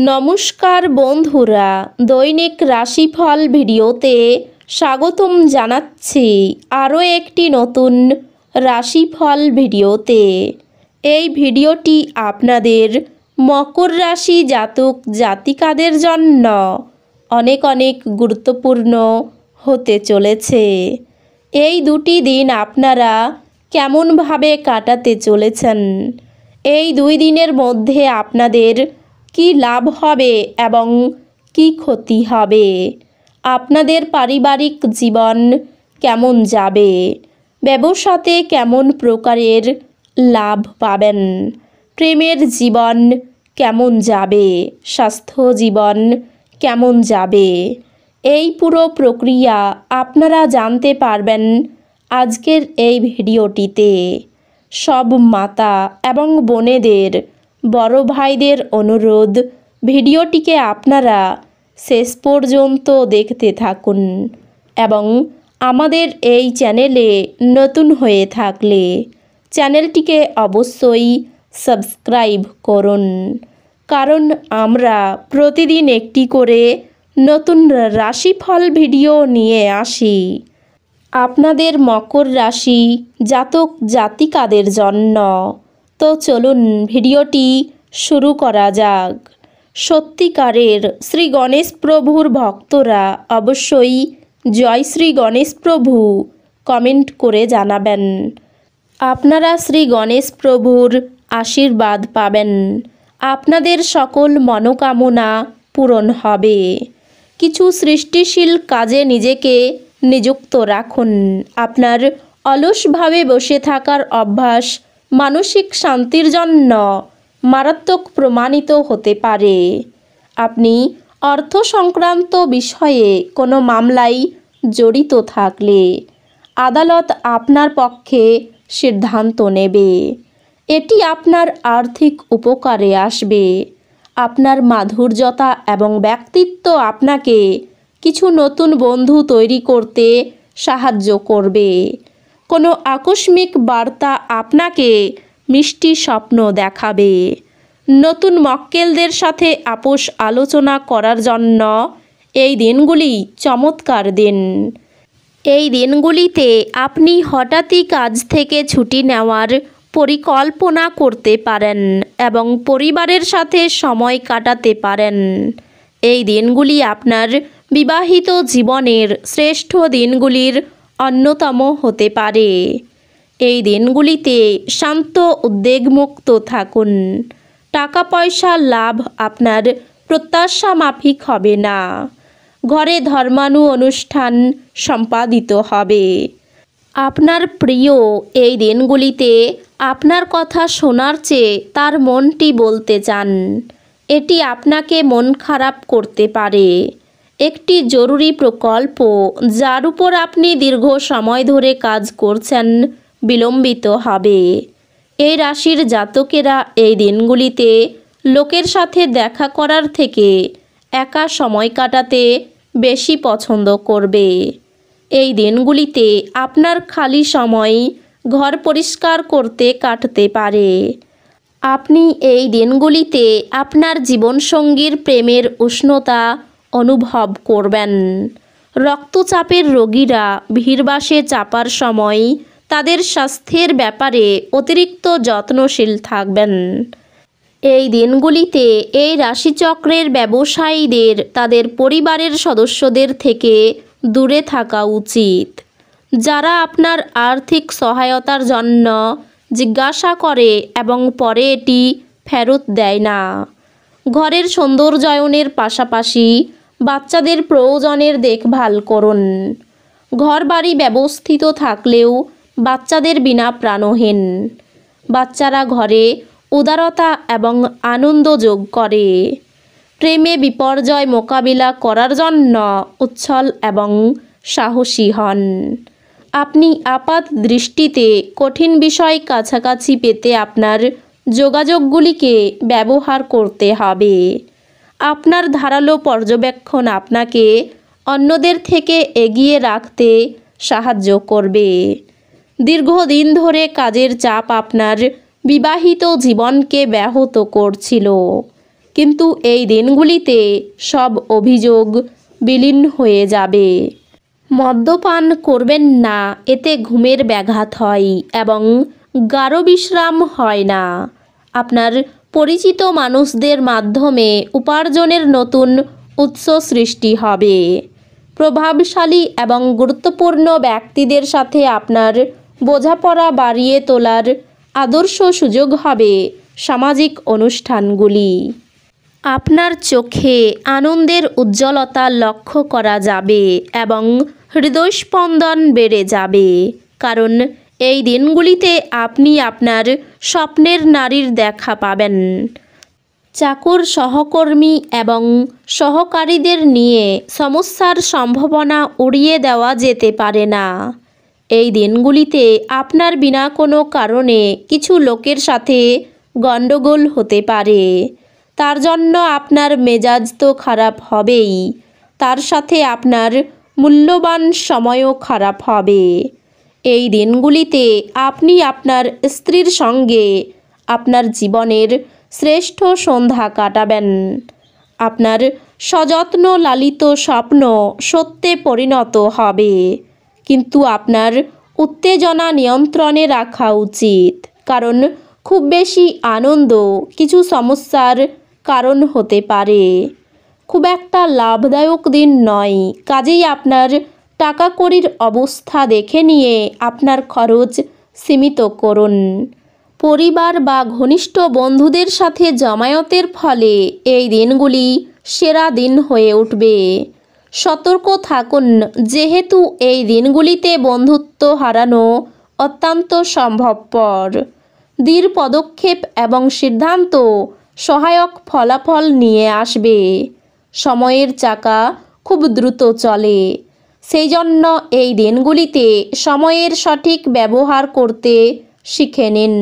নমস্কার বন্ধুরা, দৈনিক রাশিফল ভিডিওতে স্বাগতম জানাচ্ছি আরও একটি নতুন রাশিফল ভিডিওতে। এই ভিডিওটি আপনাদের মকর রাশি জাতক জাতিকাদের জন্য অনেক অনেক গুরুত্বপূর্ণ হতে চলেছে। এই দুটি দিন আপনারা কেমনভাবে কাটাতে চলেছেন, এই দুই দিনের মধ্যে আপনাদের কি লাভ হবে এবং কি ক্ষতি হবে, আপনাদের পারিবারিক জীবন কেমন যাবে, ব্যবসাতে কেমন প্রকারের লাভ পাবেন, প্রেমের জীবন কেমন যাবে, স্বাস্থ্য জীবন কেমন যাবে, এই পুরো প্রক্রিয়া আপনারা জানতে পারবেন আজকের এই ভিডিওটিতে। সব মাতা এবং বোনেদের, বড় ভাইদের অনুরোধ, ভিডিওটিকে আপনারা শেষ পর্যন্ত দেখতে থাকুন এবং আমাদের এই চ্যানেলে নতুন হয়ে থাকলে চ্যানেলটিকে অবশ্যই সাবস্ক্রাইব করুন, কারণ আমরা প্রতিদিন একটি করে নতুন রাশিফল ভিডিও নিয়ে আসি আপনাদের মকর রাশি জাতক জাতিকাদের জন্য। তো চলুন ভিডিওটি শুরু করা যাক। সত্যিকারের শ্রী গণেশ প্রভুর ভক্তরা অবশ্যই জয় শ্রী গণেশ প্রভু কমেন্ট করে জানাবেন। আপনারা শ্রী গণেশ প্রভুর আশীর্বাদ পাবেন, আপনাদের সকল মনোকামনা পূরণ হবে। কিছু সৃষ্টিশীল কাজে নিজেকে নিযুক্ত রাখুন। আপনার অলসভাবে বসে থাকার অভ্যাস মানসিক শান্তির জন্য মারাত্মক প্রমাণিত হতে পারে। আপনি অর্থ সংক্রান্ত বিষয়ে কোনো মামলায় জড়িত থাকলে আদালত আপনার পক্ষে সিদ্ধান্ত নেবে। এটি আপনার আর্থিক উপকারে আসবে। আপনার মাধুর্যতা এবং ব্যক্তিত্ব আপনাকে কিছু নতুন বন্ধু তৈরি করতে সাহায্য করবে। কোনো আকস্মিক বার্তা আপনাকে মিষ্টি স্বপ্ন দেখাবে। নতুন মক্কেলদের সাথে আপোষ আলোচনা করার জন্য এই দিনগুলি চমৎকার দিন। এই দিনগুলিতে আপনি হঠাৎই কাজ থেকে ছুটি নেওয়ার পরিকল্পনা করতে পারেন এবং পরিবারের সাথে সময় কাটাতে পারেন। এই দিনগুলি আপনার বিবাহিত জীবনের শ্রেষ্ঠ দিনগুলির অন্যতম হতে পারে। এই দিনগুলিতে শান্ত উদ্বেগমুক্ত থাকুন। টাকা পয়সা লাভ আপনার প্রত্যাশা মাফিক হবে না। ঘরে ধর্মানু অনুষ্ঠান সম্পাদিত হবে। আপনার প্রিয় এই দিনগুলিতে আপনার কথা শোনার চেয়ে তার মনটি বলতে চান। এটি আপনাকে মন খারাপ করতে পারে। একটি জরুরি প্রকল্প যার উপর আপনি দীর্ঘ সময় ধরে কাজ করছেন বিলম্বিত হবে। এই রাশির জাতকেরা এই দিনগুলিতে লোকের সাথে দেখা করার থেকে একা সময় কাটাতে বেশি পছন্দ করবে। এই দিনগুলিতে আপনার খালি সময় ঘর পরিষ্কার করতে কাটতে পারে। আপনি এই দিনগুলিতে আপনার জীবনসঙ্গীর প্রেমের উষ্ণতা অনুভব করবেন। রক্তচাপের রোগীরা ভিড়বাসে চাপার সময় তাদের স্বাস্থ্যের ব্যাপারে অতিরিক্ত যত্নশীল থাকবেন। এই দিনগুলিতে এই রাশিচক্রের ব্যবসায়ীদের তাদের পরিবারের সদস্যদের থেকে দূরে থাকা উচিত, যারা আপনার আর্থিক সহায়তার জন্য জিজ্ঞাসা করে এবং পরে এটি ফেরত দেয় না। ঘরের সৌন্দর্যায়নের পাশাপাশি বাচ্চাদের প্রয়োজনের দেখভাল করুন। ঘরবাড়ি ব্যবস্থিত থাকলেও বাচ্চাদের বিনা প্রাণহীন। বাচ্চারা ঘরে উদারতা এবং আনন্দ যোগ করে। প্রেমে বিপর্যয় মোকাবিলা করার জন্য উচ্ছল এবং সাহসী হন। আপনি আপাত দৃষ্টিতে কঠিন বিষয় কাছাকাছি পেতে আপনার যোগাযোগগুলিকে ব্যবহার করতে হবে। আপনার ধারালো পর্যবেক্ষণ আপনাকে অন্যদের থেকে এগিয়ে রাখতে সাহায্য করবে। দীর্ঘদিন ধরে কাজের চাপ আপনার বিবাহিত জীবনকে ব্যাহত করছিল, কিন্তু এই দিনগুলিতে সব অভিযোগ বিলীন হয়ে যাবে। মদ্যপান করবেন না, এতে ঘুমের ব্যাঘাত হয় এবং গাঢ় বিশ্রাম হয় না। আপনার পরিচিত মানুষদের মাধ্যমে উপার্জনের নতুন উৎস সৃষ্টি হবে। প্রভাবশালী এবং গুরুত্বপূর্ণ ব্যক্তিদের সাথে আপনার বোঝাপড়া বাড়িয়ে তোলার আদর্শ সুযোগ হবে সামাজিক অনুষ্ঠানগুলি। আপনার চোখে আনন্দের উজ্জ্বলতা লক্ষ্য করা যাবে এবং হৃদয়স্পন্দন বেড়ে যাবে, কারণ এই দিনগুলিতে আপনি আপনার স্বপ্নের নারীর দেখা পাবেন। চাকর, সহকর্মী এবং সহকারীদের নিয়ে সমস্যার সম্ভাবনা উড়িয়ে দেওয়া যেতে পারে না। এই দিনগুলিতে আপনার বিনা কোনো কারণে কিছু লোকের সাথে গণ্ডগোল হতে পারে। তার জন্য আপনার মেজাজ তো খারাপ হবেই, তার সাথে আপনার মূল্যবান সময়ও খারাপ হবে। এই দিনগুলিতে আপনি আপনার স্ত্রীর সঙ্গে আপনার জীবনের শ্রেষ্ঠ সন্ধ্যা কাটাবেন। আপনার সযত্ন লালিত স্বপ্ন সত্যে পরিণত হবে, কিন্তু আপনার উত্তেজনা নিয়ন্ত্রণে রাখা উচিত, কারণ খুব বেশি আনন্দ কিছু সমস্যার কারণ হতে পারে। খুব একটা লাভদায়ক দিন নয়, কাজেই আপনার টাকা কড়ির অবস্থা দেখে নিয়ে আপনার খরচ সীমিত করুন। পরিবার বা ঘনিষ্ঠ বন্ধুদের সাথে জমায়েতের ফলে এই দিনগুলি সেরা দিন হয়ে উঠবে। সতর্ক থাকুন, যেহেতু এই দিনগুলিতে বন্ধুত্ব হারানো অত্যন্ত সম্ভবপর। দৃঢ় পদক্ষেপ এবং সিদ্ধান্ত সহায়ক ফলাফল নিয়ে আসবে। সময়ের চাকা খুব দ্রুত চলে, সেই জন্য এই দিনগুলিতে সময়ের সঠিক ব্যবহার করতে শিখে নিন।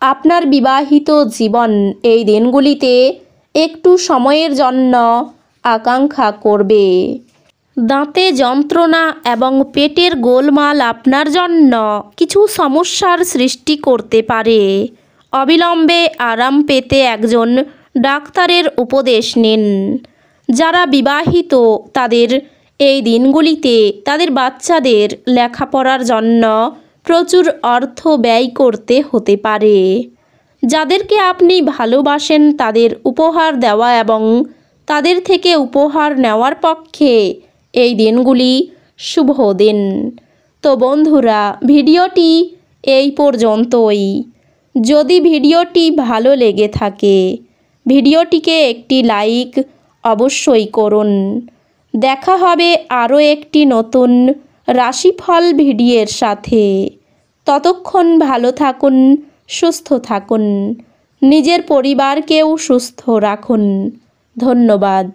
আপনার বিবাহিত জীবন এই দিনগুলিতে একটু সময়ের জন্য আকাঙ্ক্ষা করবে। দাঁতে যন্ত্রণা এবং পেটের গোলমাল আপনার জন্য কিছু সমস্যার সৃষ্টি করতে পারে। অবিলম্বে আরাম পেতে একজন ডাক্তারের উপদেশ নিন। যারা বিবাহিত তাদের এই দিনগুলিতে তাদের বাচ্চাদের লেখাপড়ার জন্য প্রচুর অর্থ ব্যয় করতে হতে পারে। যাদেরকে আপনি ভালোবাসেন তাদের উপহার দেওয়া এবং তাদের থেকে উপহার নেওয়ার পক্ষে এই দিনগুলি শুভ দিন। তো বন্ধুরা, ভিডিওটি এই পর্যন্তই। যদি ভিডিওটি ভালো লেগে থাকে ভিডিওটিকে একটি লাইক অবশ্যই করুন। দেখা হবে আরও একটি নতুন রাশিফল ভিডিওর সাথে। ততক্ষণ ভালো থাকুন, সুস্থ থাকুন, নিজের পরিবারকেও সুস্থ রাখুন। ধন্যবাদ।